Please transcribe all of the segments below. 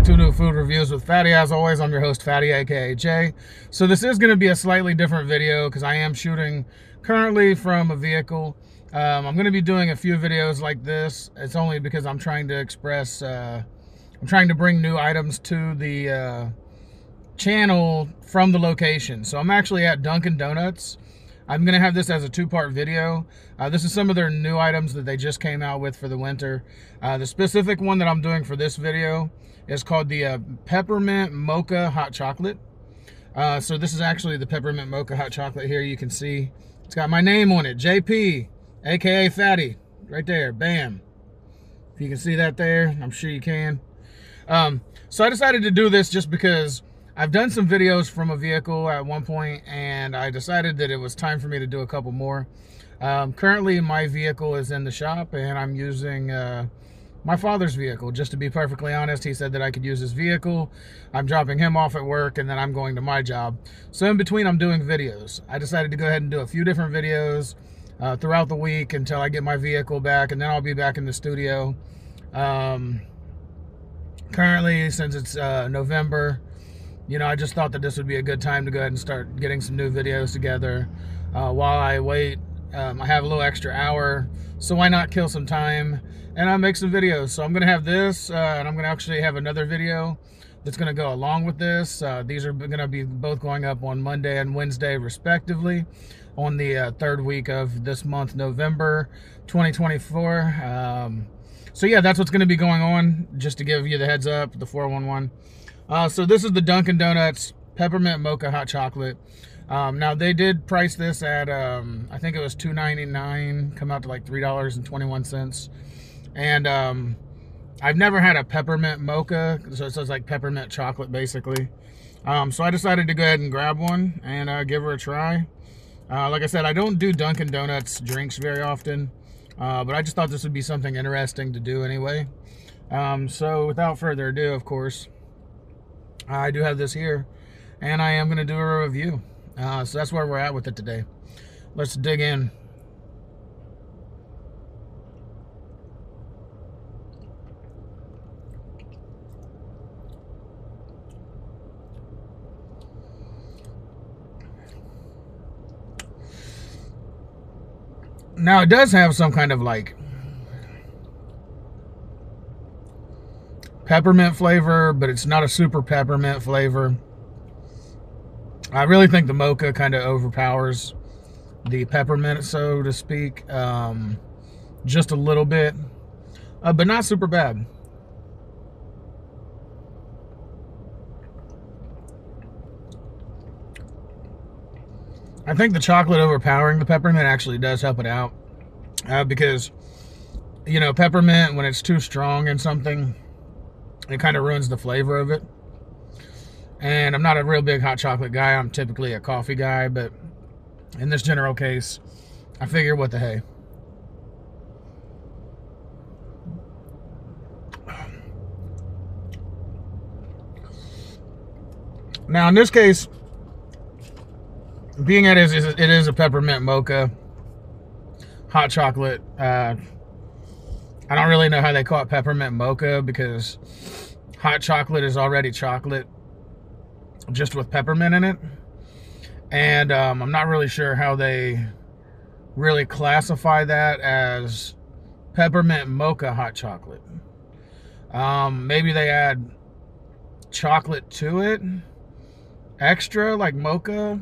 back to new food reviews with Fatty. As always, I'm your host, Fatty, aka Jay. So this is going to be a slightly different video because I am shooting currently from a vehicle. I'm going to be doing a few videos like this. It's only because I'm trying to express, I'm trying to bring new items to the channel from the location. So I'm actually at Dunkin Donuts. I'm going to have this as a two-part video. This is some of their new items that they just came out with for the winter. The specific one that I'm doing for this video is called the Peppermint Mocha Hot Chocolate. So this is actually the Peppermint Mocha Hot Chocolate here. You can see it's got my name on it, JP, aka Fatty, right there, bam. If you can see that there, I'm sure you can. So I decided to do this just because I've done some videos from a vehicle at one point, and I decided that it was time for me to do a couple more. Currently, my vehicle is in the shop, and I'm using my father's vehicle. Just to be perfectly honest, he said that I could use his vehicle. I'm dropping him off at work, and then I'm going to my job. So in between, I'm doing videos. I decided to go ahead and do a few different videos throughout the week until I get my vehicle back, and then I'll be back in the studio. Currently, since it's November, you know, I just thought that this would be a good time to go ahead and start getting some new videos together. While I wait, I have a little extra hour, so why not kill some time and make some videos. So I'm going to have this, and I'm going to actually have another video that's going to go along with this. These are going to be both going up on Monday and Wednesday, respectively, on the third week of this month, November 2024. So yeah, that's what's going to be going on, just to give you the heads up, the 411. So this is the Dunkin Donuts Peppermint Mocha Hot Chocolate. Now they did price this at, I think it was $2.99, come out to like $3.21. And I've never had a peppermint mocha, so it says like peppermint chocolate basically. So I decided to go ahead and grab one and give her a try. Like I said, I don't do Dunkin Donuts drinks very often, but I just thought this would be something interesting to do anyway. So without further ado, of course, I do have this here, and I am going to do a review. So that's where we're at with it today. Let's dig in. Now it does have some kind of like peppermint flavor, but it's not a super peppermint flavor. I really think the mocha kind of overpowers the peppermint, so to speak, just a little bit, but not super bad. I think the chocolate overpowering the peppermint actually does help it out, because, you know, peppermint, when it's too strong in something, it kind of ruins the flavor of it. And I'm not a real big hot chocolate guy. I'm typically a coffee guy, but in this general case, I figure what the hey. Now in this case, being it is a peppermint mocha hot chocolate, I don't really know how they call it peppermint mocha, because hot chocolate is already chocolate just with peppermint in it. And I'm not really sure how they really classify that as peppermint mocha hot chocolate. Maybe they add chocolate to it extra, like mocha,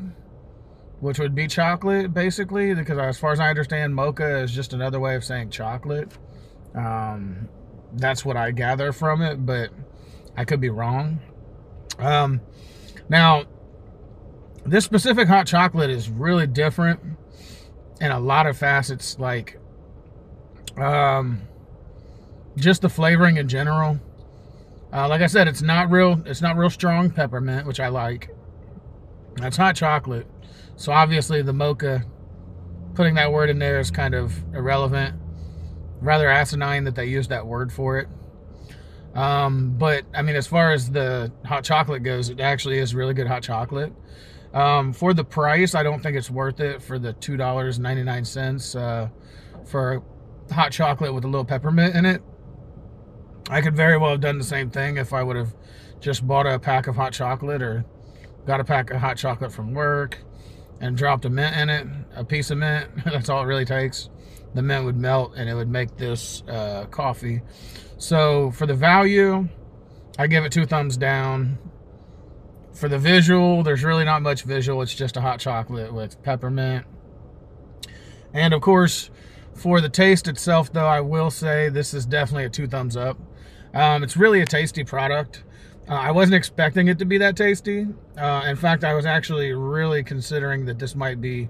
which would be chocolate basically, because as far as I understand, mocha is just another way of saying chocolate. That's what I gather from it, but I could be wrong. Now, this specific hot chocolate is really different in a lot of facets, like just the flavoring in general. Like I said, it's not real strong peppermint, which I like. It's hot chocolate, so obviously the mocha, putting that word in there is kind of irrelevant. Rather asinine that they use that word for it. But I mean, as far as the hot chocolate goes, it actually is really good hot chocolate. For the price, I don't think it's worth it for the $2.99 for hot chocolate with a little peppermint in it. I could very well have done the same thing if I would have just bought a pack of hot chocolate or got a pack of hot chocolate from work and dropped a mint in it, a piece of mint. That's all it really takes. The mint would melt and it would make this coffee. So for the value, I give it 2 thumbs down. For the visual, there's really not much visual. It's just a hot chocolate with peppermint. And of course, for the taste itself, though, I will say this is definitely a 2 thumbs up. It's really a tasty product. I wasn't expecting it to be that tasty. In fact, I was actually really considering that this might be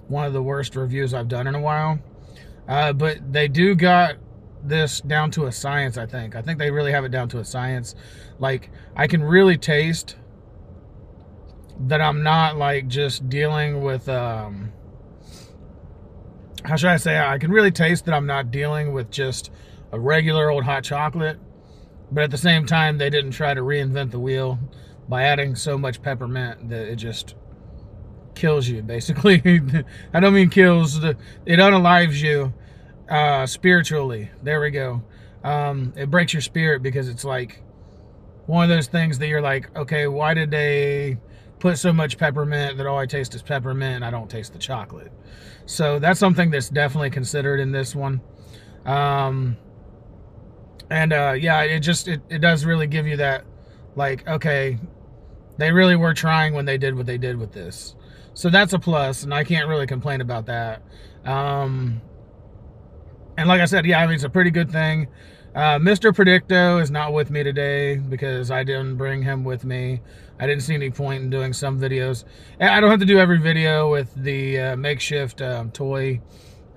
one of the worst reviews I've done in a while. But they do got this down to a science, I think. I think they really have it down to a science. Like, I can really taste that I'm not, like, just dealing with, how should I say? I can really taste that I'm not dealing with just a regular old hot chocolate. But at the same time, they didn't try to reinvent the wheel by adding so much peppermint that it just kills you, basically. I don't mean kills, it unalives you spiritually. There we go. It breaks your spirit because it's like one of those things that you're like, okay, why did they put so much peppermint that all I taste is peppermint and I don't taste the chocolate? So that's something that's definitely considered in this one. Yeah, it does really give you that, like, okay, they really were trying when they did what they did with this. So that's a plus, and I can't really complain about that. And like I said, yeah, I mean, it's a pretty good thing. Mr. Predicto is not with me today because I didn't bring him with me. I didn't see any point in doing some videos. I don't have to do every video with the makeshift toy.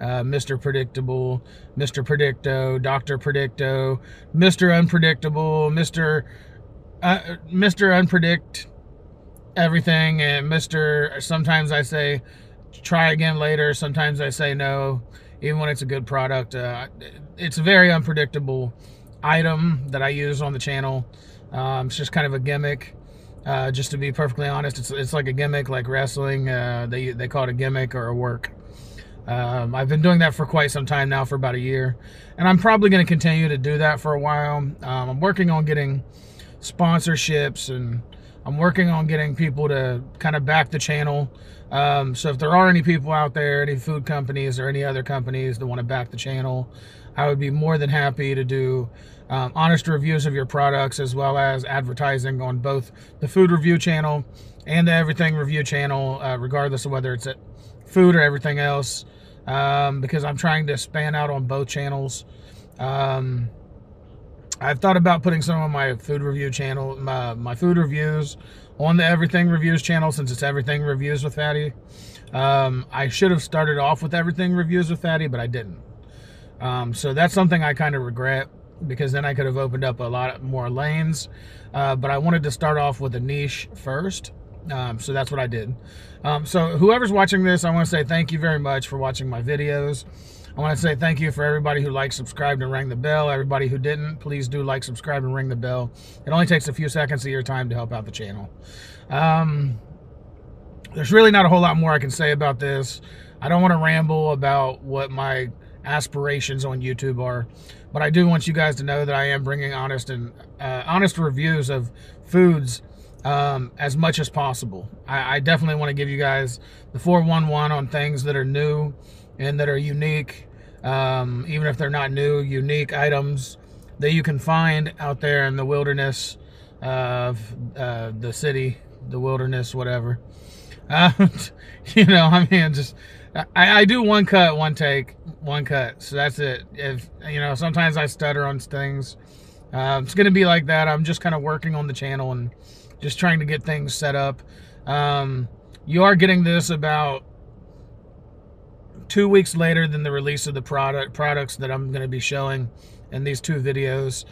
Mr. Predictable, Mr. Predicto, Dr. Predicto, Mr. Unpredictable, Mr. Unpredict everything, and Mr. Sometimes I say try again later, sometimes I say no, even when it's a good product. It's a very unpredictable item that I use on the channel. It's just kind of a gimmick. Just to be perfectly honest, it's like a gimmick, like wrestling. They call it a gimmick or a work. I've been doing that for quite some time now, for about a year, and I'm probably going to continue to do that for a while. I'm working on getting sponsorships, and I'm working on getting people to kind of back the channel. So if there are any people out there, any food companies or any other companies that want to back the channel, I would be more than happy to do honest reviews of your products, as well as advertising on both the food review channel and the everything review channel, regardless of whether it's food or everything else, because I'm trying to span out on both channels. I've thought about putting some of my food review channel, my food reviews, on the everything reviews channel, since it's everything reviews with Fatty. I should have started off with everything reviews with Fatty, but I didn't. So that's something I kind of regret, because then I could have opened up a lot more lanes. But I wanted to start off with a niche first. So that's what I did. So whoever's watching this, I want to say thank you very much for watching my videos. I want to say thank you for everybody who liked, subscribed, and rang the bell. Everybody who didn't, please do like, subscribe, and ring the bell. It only takes a few seconds of your time to help out the channel. There's really not a whole lot more I can say about this. I don't want to ramble about what my aspirations on YouTube are, but I do want you guys to know that I am bringing honest reviews of foods as much as possible. I definitely want to give you guys the 411 on things that are new and that are unique, even if they're not new, unique items that you can find out there in the wilderness of the city, the wilderness, whatever. You know, I mean, just I do one cut, one take, one cut, so that's it. If you know, sometimes I stutter on things. It's gonna be like that. I'm just kind of working on the channel and just trying to get things set up. You are getting this about 2 weeks later than the release of the products that I'm going to be showing in these 2 videos.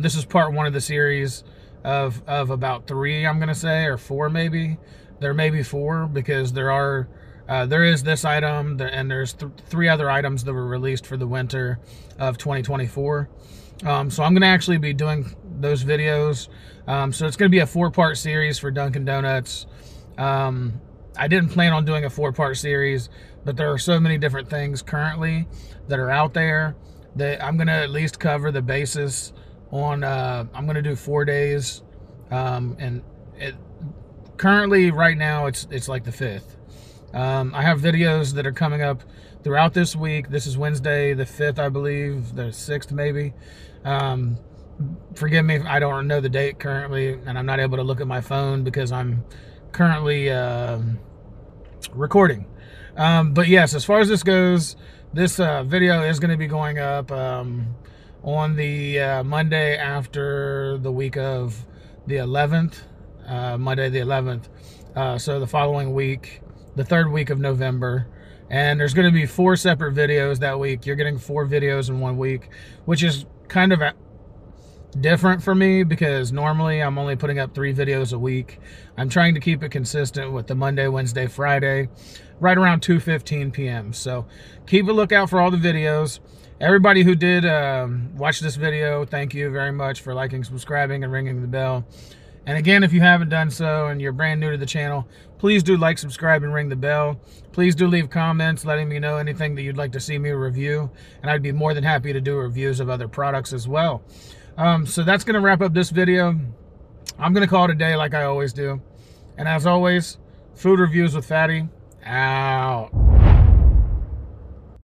This is part 1 of the series of about 3, I'm going to say, or 4 maybe. There may be 4, because there is this item, and there's 3 other items that were released for the winter of 2024. So I'm going to actually be doing those videos. So it's going to be a 4-part series for Dunkin' Donuts. I didn't plan on doing a 4-part series, but there are so many different things currently that are out there that I'm going to at least cover the basis on, I'm going to do 4 days. And it currently right now it's like the 5th. I have videos that are coming up throughout this week. This is Wednesday the 5th, I believe, the 6th maybe. Forgive me if I don't know the date currently, and I'm not able to look at my phone because I'm currently recording. But yes, as far as this goes, this video is going to be going up on the Monday after the week of the 11th, Monday the 11th. So the following week, the 3rd week of November. And there's going to be 4 separate videos that week. You're getting 4 videos in 1 week, which is kind of different for me because normally I'm only putting up 3 videos a week. I'm trying to keep it consistent with the Monday, Wednesday, Friday, right around 2:15 p.m. So keep a lookout for all the videos. Everybody who did watch this video, thank you very much for liking, subscribing, and ringing the bell. And again, if you haven't done so and you're brand new to the channel, please do like, subscribe, and ring the bell. Please do leave comments letting me know anything that you'd like to see me review. And I'd be more than happy to do reviews of other products as well. So that's going to wrap up this video. I'm going to call it a day like I always do. And as always, food reviews with Fatty, out.